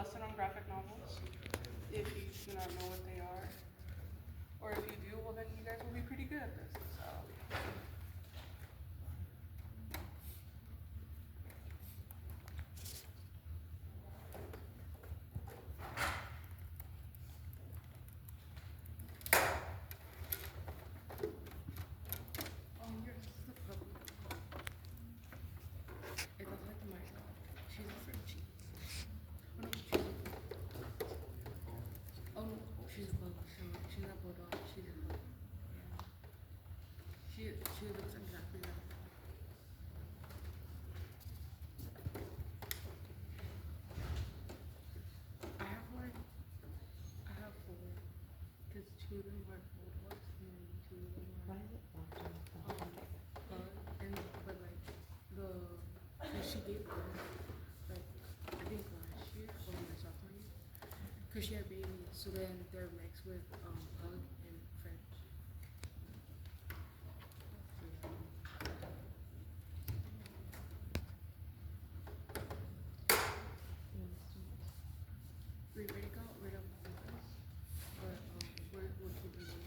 lesson on graphic novels if you do not know what they are. Or if you do, well then you guys will be pretty good at this. So. She looks exactly like that. I have four. Because two of them were old ones and then two of them were. Why is it locked on the phone? But like the cause she gave birth like I think last year or my sophomore year. Cause she had babies, so then they're mixed with Pug and French. We already got rid of Lucas, but we're keeping him.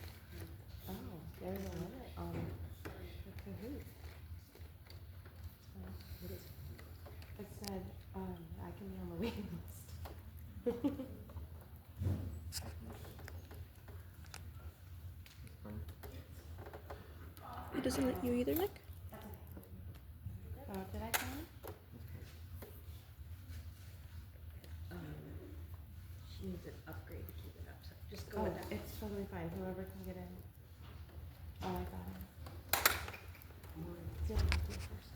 Oh, there's a limit on the Kahoot. What is it? It said, I can be on the waiting list. It doesn't let you either, Nick? Oh, did I come in? She needs an upgrade to keep it up, so just go Oh, with that. it's totally fine. Whoever can get in. Oh, I got him. Dylan, you first.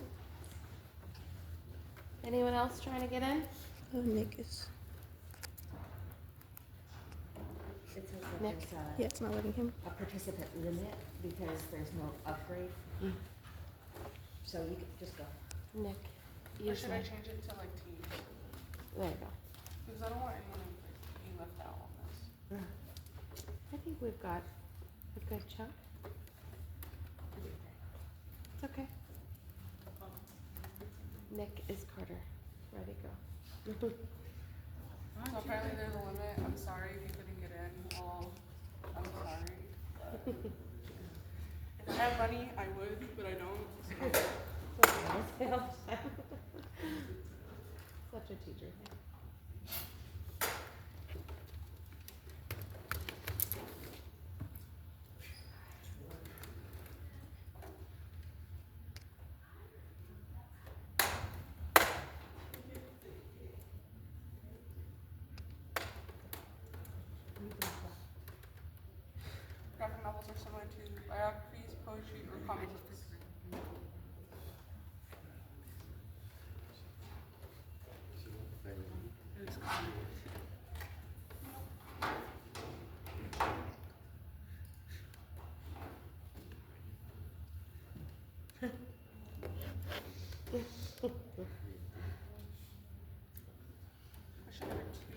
Anyone else trying to get in? Oh, Nick is. It says that Nick? there's Yeah, it's not letting him. a participant limit because there's no upgrade. So you can just go. Nick. Or should I change it to like teams? There you go. Because I don't want anyone to be left out on this. I think we've got a good chunk. It's okay. Nick is Carter. Ready, go. So apparently there's a limit. I'm sorry if you couldn't get in. Well, I'm sorry. If I had money, I would, but I don't. Such a teacher thing. Graphic novels are similar to biographies, poetry, or comic books. Question number 2.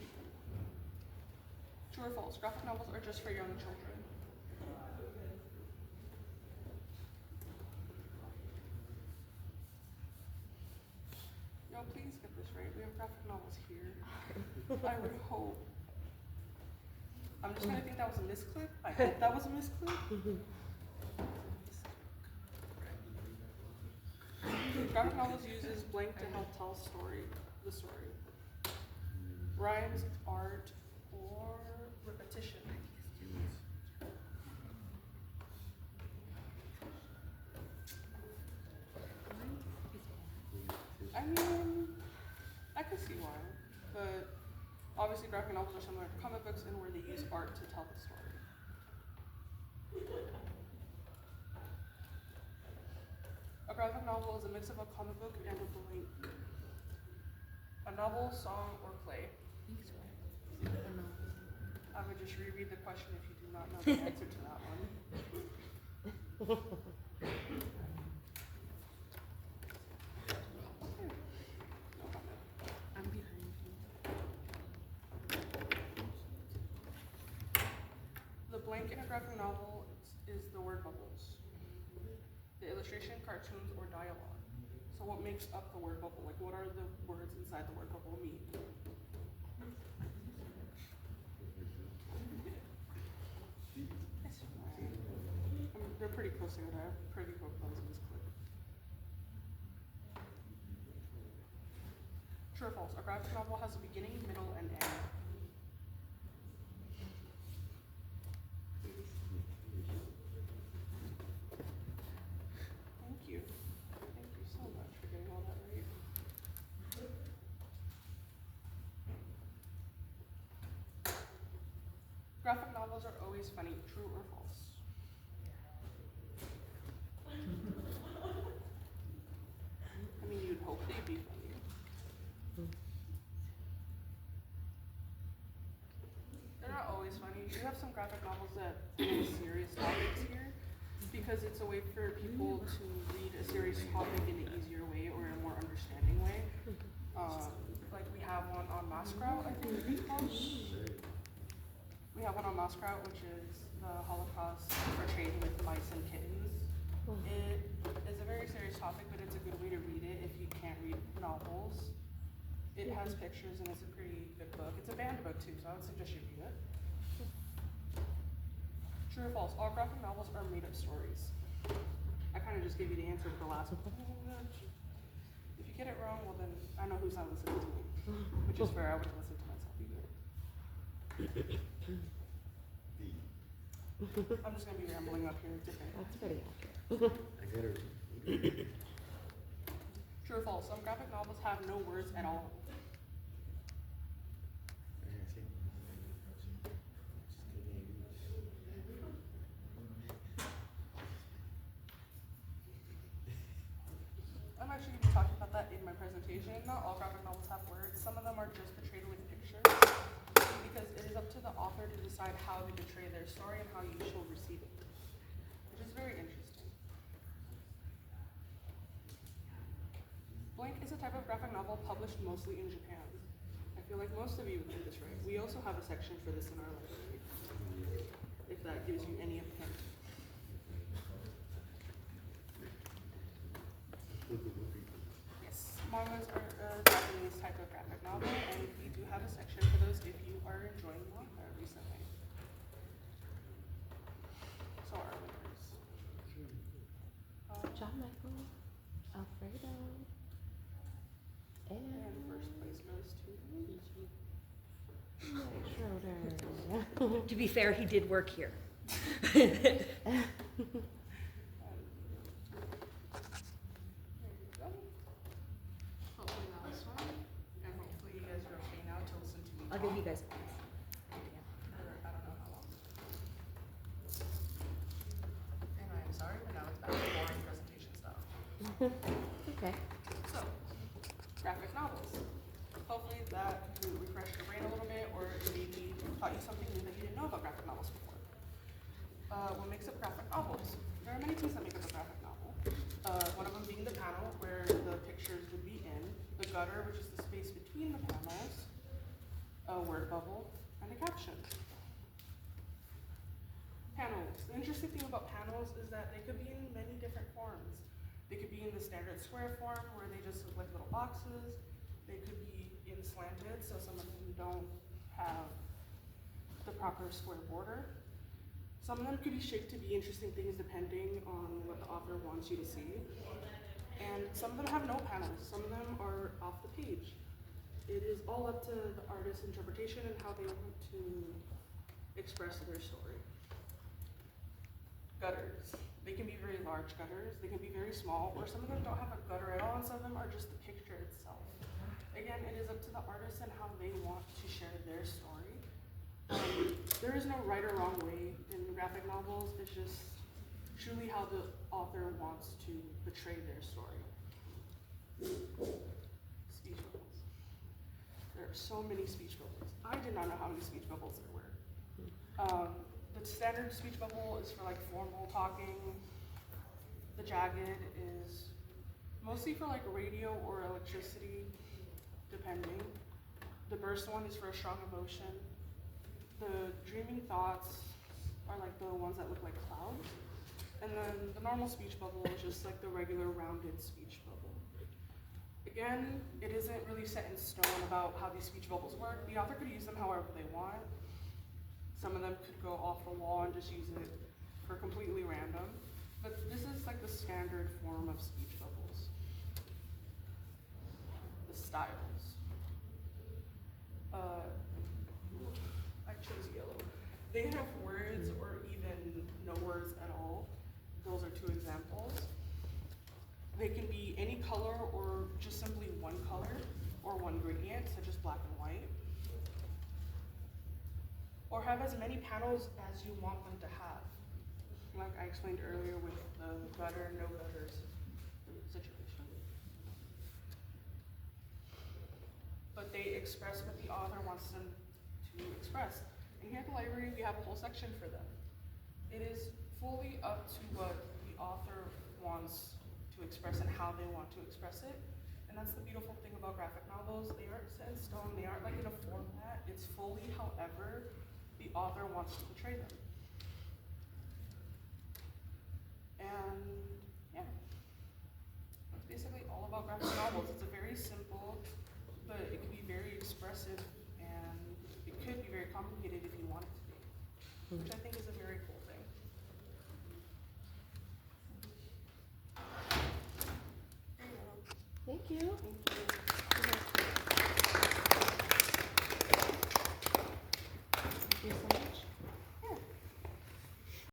True or false? Graphic novels are just for young children. No, please get this right. We have graphic novels here. I would hope. I'm just gonna think that was a misclick. I hope that was a misclick. Graphic novels uses blank to help tell the story. Rhymes, art, or repetition. I mean, I could see why, but obviously graphic novels are similar to comic books and where they use art to tell the story. A graphic novel is a mix of a comic book and a blank. A novel, song, or play. I would just reread the question if you do not know the answer to that one. No comment. I'm behind you. The blank in a graphic novel is the word bubbles. The illustration, cartoons, or dialogue. So what makes up the word bubble? Like what are the words inside the word bubble mean? posting it. I have pretty book ones in this clip. True or false? A graphic novel has a beginning, middle, and end. Thank you. Thank you so much for getting all that right. Graphic novels are always funny. True or false? I mean, you'd hope they'd be funny. They're not always funny. You have some graphic novels that deal with serious topics here because it's a way for people to read a serious topic in an easier way or in a more understanding way. Like we have one on Maskraut, I think it's called. We have one on Maskraut, which is the Holocaust portrayed with mice and kittens. It is a very serious topic, but it's a good way to read it if you can't read novels. It has pictures and it's a pretty good book. It's a banned book too, so I would suggest you read it. True or false? All graphic novels are made-up stories. I kind of just gave you the answer to the last one. If you get it wrong, well then I know who's not listening to me, which is fair. I wouldn't listen to myself either. I'm just gonna be rambling up here. It's okay. That's pretty accurate. I got her. True or false? Some graphic novels have no words at all. I'm actually going to be talking about that in my presentation. Not all graphic novels have words. Some of them are just portrayed with pictures because it is up to the author to decide how they portray their story and how you shall receive it, which is very interesting. Blank is a type of graphic novel published mostly in Japan. I feel like most of you would get this right. We also have a section for this in our library, if that gives you any hint. Yes, mangas are a Japanese type of graphic novel, and we do have a section for those if you are enjoying manga recently. So are winners. John Michael, Alfredo, And and first place goes to Mike Schroeder. To be fair, he did work here. there you go. Hopefully not this one, and hopefully you guys are okay now to listen to me I'll give talk. you guys. I don't know how long. And I am sorry, but now it's back to boring presentation stuff. Okay. So, graphic novels. Hopefully that refreshed your brain a little bit, or maybe taught you something new that you didn't know about graphic novels before. What makes up graphic novels? There are many things that make up a graphic novel. One of them being the panel, where the pictures would be in, the gutter, which is the space between the panels, a word bubble, and a caption. Panels. The interesting thing about panels is that they could be in many different forms. They could be in the standard square form, where they just look like little boxes. They could be in slanted, so some of them don't have the proper square border. Some of them could be shaped to be interesting things depending on what the author wants you to see. And some of them have no panels. Some of them are off the page. It is all up to the artist's interpretation and how they want to express their story. Gutters. They can be very large gutters, they can be very small, or some of them don't have a gutter at all, and some of them are just the picture itself. Again, it is up to the artist and how they want to share their story. There is no right or wrong way in graphic novels, it's just truly how the author wants to portray their story. Speech bubbles. There are so many speech bubbles. I did not know how many speech bubbles there were. The standard speech bubble is for like formal talking. The jagged is mostly for like radio or electricity, depending. The burst one is for a strong emotion. The dreaming thoughts are like the ones that look like clouds. And then the normal speech bubble is just like the regular rounded speech bubble. Again, it isn't really set in stone about how these speech bubbles work. The author could use them however they want. Some of them could go off the wall and just use it for completely random. But this is like the standard form of speech bubbles. The styles. I chose yellow. They have words or even no words at all. Those are two examples. They can be any color or just simply one color or one gradient, such as black and white. Or have as many panels as you want them to have. Like I explained earlier with the gutter, no gutters situation. But they express what the author wants them to express. And here at the library, we have a whole section for them. It is fully up to what the author wants to express and how they want to express it. And that's the beautiful thing about graphic novels. They aren't set in stone, they aren't like in a format. It's fully however the author wants to portray them. And yeah, that's basically all about graphic novels. It's a very simple, but it can be very expressive, and it could be very complicated if you want it to be, which I think is a very cool thing. There you go. Thank you. Thank you.